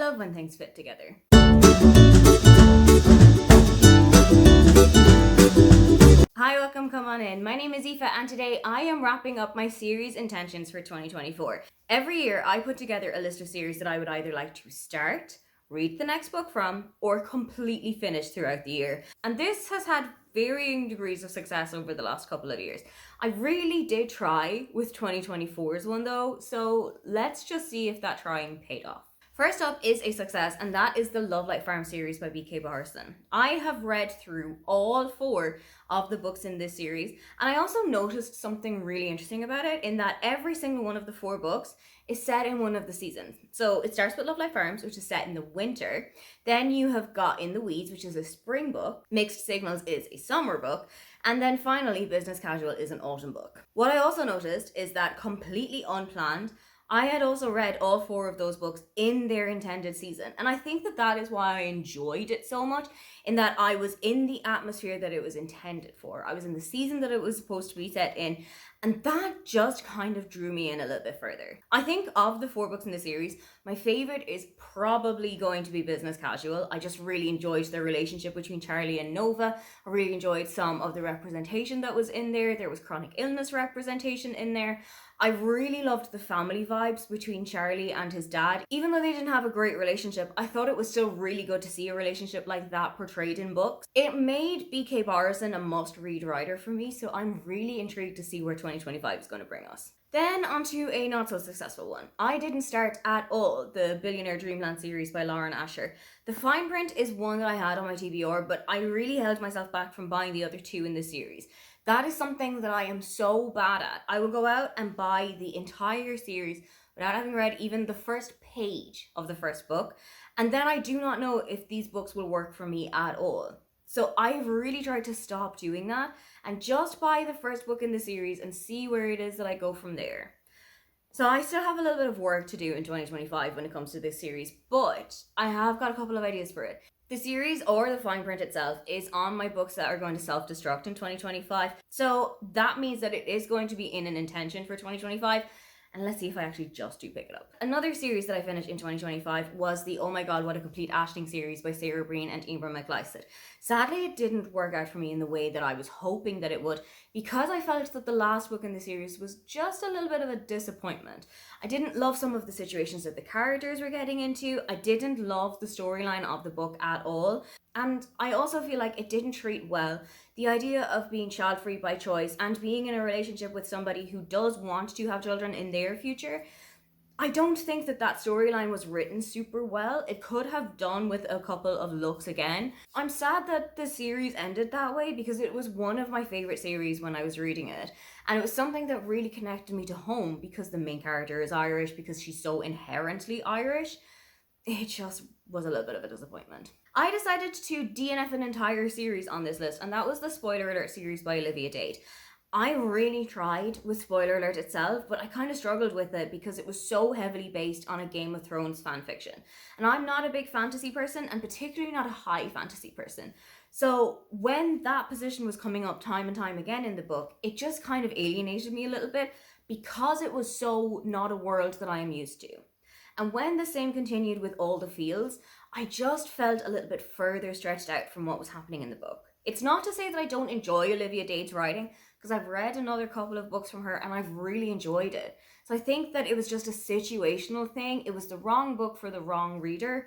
love when things fit together. Hi, welcome, come on in. My name is Aoife and today I am wrapping up my series intentions for 2024. Every year I put together a list of series that I would either like to start, read the next book from, or completely finish throughout the year. And this has had varying degrees of success over the last couple of years. I really did try with 2024's one though, so let's just see if that trying paid off. First up is a success, and that is the Love Light Farm series by B.K. Barson. I have read through all 4 of the books in this series, and I also noticed something really interesting about it in that every single one of the 4 books is set in one of the seasons. So it starts with Love Light Farms, which is set in the winter. Then you have got In the Weeds, which is a spring book. Mixed Signals is a summer book. And then finally, Business Casual is an autumn book. What I also noticed is that, completely unplanned, I had also read all 4 of those books in their intended season. And I think that that is why I enjoyed it so much, in that I was in the atmosphere that it was intended for. I was in the season that it was supposed to be set in, and that just kind of drew me in a little bit further. I think of the 4 books in the series, my favorite is probably going to be Business Casual. I just really enjoyed the relationship between Charlie and Nova. I really enjoyed some of the representation that was in there. There was chronic illness representation in there. I really loved the family vibes between Charlie and his dad. Even though they didn't have a great relationship, I thought it was still really good to see a relationship like that portrayed in books. It made B.K. Barson a must-read writer for me, so I'm really intrigued to see where 2025 is going to bring us. Then onto a not so successful one. I didn't start at all the Billionaire Dreamland series by Lauren Asher. The fine print is one that I had on my TBR, but I really held myself back from buying the other 2 in this series. That is something that I am so bad at. I will go out and buy the entire series without having read even the first page of the first book, and then I do not know if these books will work for me at all. So I've really tried to stop doing that and just buy the first book in the series and see where it is that I go from there. So I still have a little bit of work to do in 2025 when it comes to this series, but I have got a couple of ideas for it. The series, or the fine print itself, is on my books that are going to self-destruct in 2025. So that means that it is going to be in an intention for 2025. And let's see if I actually just do pick it up. Another series that I finished in 2025 was the Oh My God, What a Complete Aisling series by Sarah Breen and Emer McLysaght. Sadly, it didn't work out for me in the way that I was hoping that it would, because I felt that the last book in the series was just a little bit of a disappointment. I didn't love some of the situations that the characters were getting into. I didn't love the storyline of the book at all. And I also feel like it didn't treat well the idea of being child-free by choice and being in a relationship with somebody who does want to have children in their future. I don't think that that storyline was written super well. It could have done with a couple of looks again. I'm sad that the series ended that way because it was one of my favorite series when I was reading it. And it was something that really connected me to home because the main character is Irish, because she's so inherently Irish. It just was a little bit of a disappointment. I decided to DNF an entire series on this list, and that was the Spoiler Alert series by Olivia Dade. I really tried with Spoiler Alert itself, but I kind of struggled with it because it was so heavily based on a Game of Thrones fanfiction. And I'm not a big fantasy person, and particularly not a high fantasy person. So when that position was coming up time and time again in the book, it just kind of alienated me a little bit because it was so not a world that I am used to. And when the same continued with All the Fields, I just felt a little bit further stretched out from what was happening in the book. It's not to say that I don't enjoy Olivia Dade's writing, because I've read another couple of books from her and I've really enjoyed it. So I think that it was just a situational thing. It was the wrong book for the wrong reader,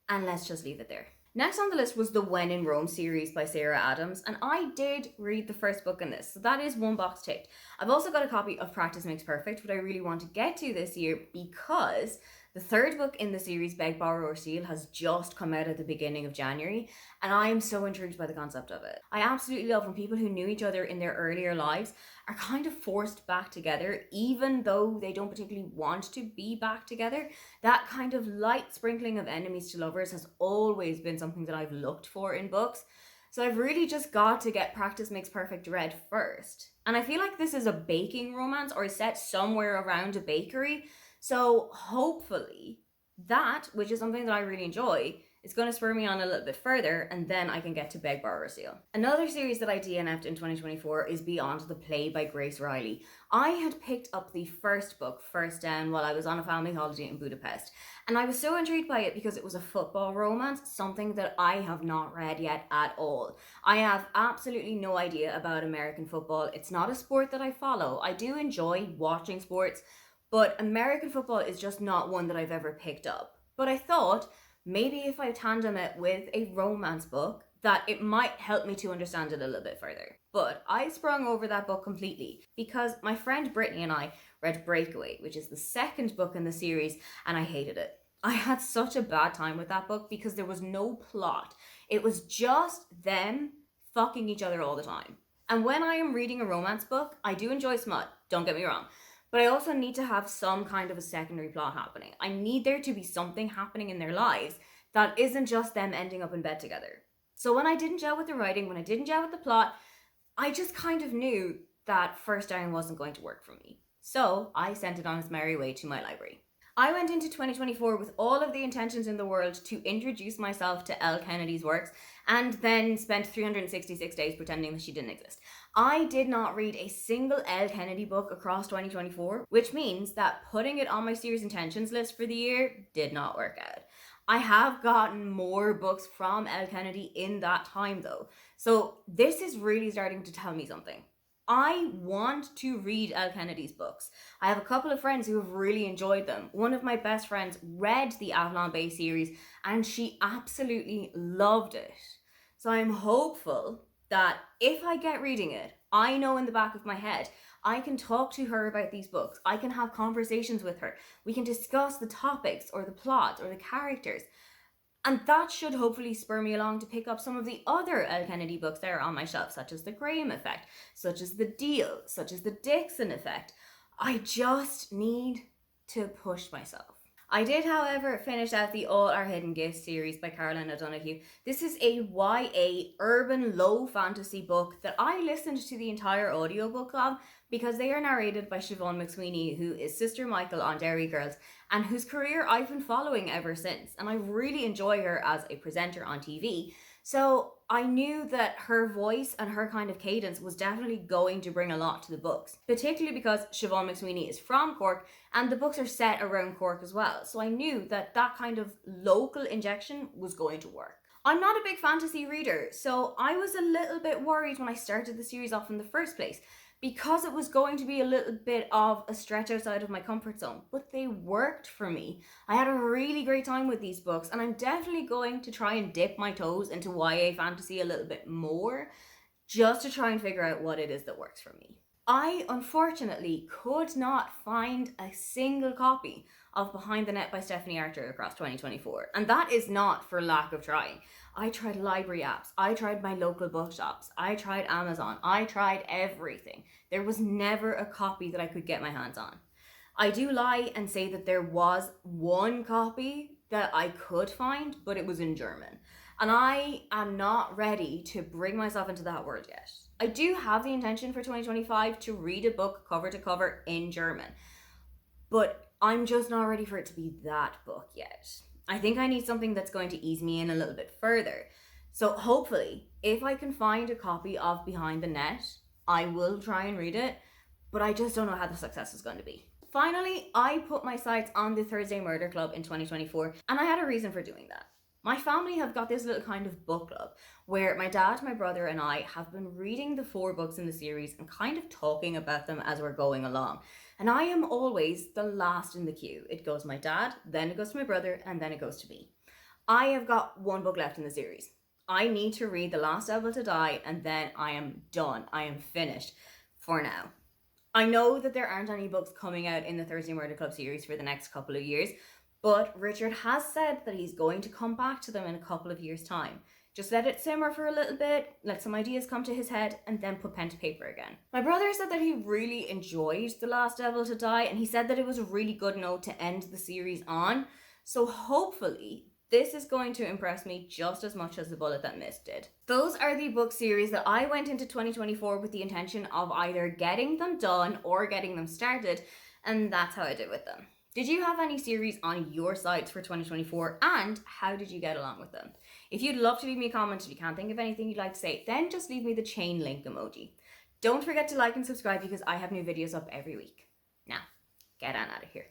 and let's just leave it there. Next on the list was the When in Rome series by Sarah Adams, and I did read the first book in this, so that is one box ticked. I've also got a copy of Practice Makes Perfect, which I really want to get to this year because the third book in the series, Beg, Borrow or Steal, has just come out at the beginning of January, and I am so intrigued by the concept of it. I absolutely love when people who knew each other in their earlier lives are kind of forced back together, even though they don't particularly want to be back together. That kind of light sprinkling of enemies to lovers has always been something that I've looked for in books. So I've really just got to get Practice Makes Perfect read first. And I feel like this is a baking romance, or is set somewhere around a bakery. So hopefully That, which is something that I really enjoy, is going to spur me on a little bit further, and then I can get to Beg, Borrow, or Steal. Another series that I DNF'd in 2024 is Beyond the Play by Grace Riley. I had picked up the first book, First Down, while I was on a family holiday in Budapest, and I was so intrigued by it because it was a football romance, something that I have not read yet at all. I have absolutely no idea about American football. It's not a sport that I follow. I do enjoy watching sports, but American football is just not one that I've ever picked up. But I thought maybe if I tandem it with a romance book, that it might help me to understand it a little bit further. But I sprung over that book completely because my friend Brittany and I read Breakaway, which is the second book in the series, and I hated it. I had such a bad time with that book because there was no plot. It was just them fucking each other all the time. And when I am reading a romance book, I do enjoy smut, don't get me wrong. But I also need to have some kind of a secondary plot happening. I need there to be something happening in their lives that isn't just them ending up in bed together. So when I didn't gel with the writing, when I didn't gel with the plot, I just kind of knew that First Down wasn't going to work for me. So I sent it on its merry way to my library. I went into 2024 with all of the intentions in the world to introduce myself to Elle Kennedy's works and then spent 366 days pretending that she didn't exist. I did not read a single Elle Kennedy book across 2024, which means that putting it on my series intentions list for the year did not work out. I have gotten more books from Elle Kennedy in that time though, so this is really starting to tell me something. I want to read Elle Kennedy's books. I have a couple of friends who have really enjoyed them. One of my best friends read the Avalon Bay series and she absolutely loved it. So I'm hopeful that if I get reading it, I know in the back of my head, I can talk to her about these books. I can have conversations with her. We can discuss the topics or the plot or the characters. And that should hopefully spur me along to pick up some of the other Elle Kennedy books that are on my shelf, such as The Graham Effect, such as The Deal, such as The Dixon Effect. I just need to push myself. I did, however, finish out the All Our Hidden Gifts series by Caroline O'Donoghue. This is a YA urban low fantasy book that I listened to the entire audiobook of because they are narrated by Siobhan McSweeney, who is Sister Michael on Derry Girls, and whose career I've been following ever since. And I really enjoy her as a presenter on TV. So I knew that her voice and her kind of cadence was definitely going to bring a lot to the books, particularly because Siobhan McSweeney is from Cork and the books are set around Cork as well. So I knew that that kind of local injection was going to work. I'm not a big fantasy reader, so I was a little bit worried when I started the series off in the first place, because it was going to be a little bit of a stretch outside of my comfort zone, but they worked for me. I had a really great time with these books, and I'm definitely going to try and dip my toes into YA fantasy a little bit more, just to try and figure out what it is that works for me. I unfortunately could not find a single copy of Behind the Net by Stephanie Archer across 2024, and that is not for lack of trying. I tried library apps, I tried my local bookshops, I tried Amazon, I tried everything. There was never a copy that I could get my hands on. I do lie and say that there was one copy that I could find, but it was in German. And I am not ready to bring myself into that world yet. I do have the intention for 2025 to read a book cover to cover in German, but I'm just not ready for it to be that book yet. I think I need something that's going to ease me in a little bit further. So hopefully, if I can find a copy of Behind the Net, I will try and read it, but I just don't know how the success is going to be. Finally, I put my sights on the Thursday Murder Club in 2024, and I had a reason for doing that. My family have got this little kind of book club where my dad, my brother, and I have been reading the 4 books in the series and kind of talking about them as we're going along. And I am always the last in the queue. It goes to my dad, then it goes to my brother, and then it goes to me. I have got 1 book left in the series. I need to read The Last Devil to Die, and then I am done. I am finished for now. I know that there aren't any books coming out in the Thursday Murder Club series for the next couple of years, but Richard has said that he's going to come back to them in a couple of years' time. Just let it simmer for a little bit, let some ideas come to his head, and then put pen to paper again. My brother said that he really enjoyed The Last Devil to Die, and he said that it was a really good note to end the series on. So hopefully, this is going to impress me just as much as The Bullet That Missed did. Those are the book series that I went into 2024 with the intention of either getting them done or getting them started, and that's how I did with them. Did you have any series on your sites for 2024 and how did you get along with them? If you'd love to leave me a comment and you can't think of anything you'd like to say, then just leave me the chain link emoji. Don't forget to like and subscribe because I have new videos up every week. Now, get on out of here.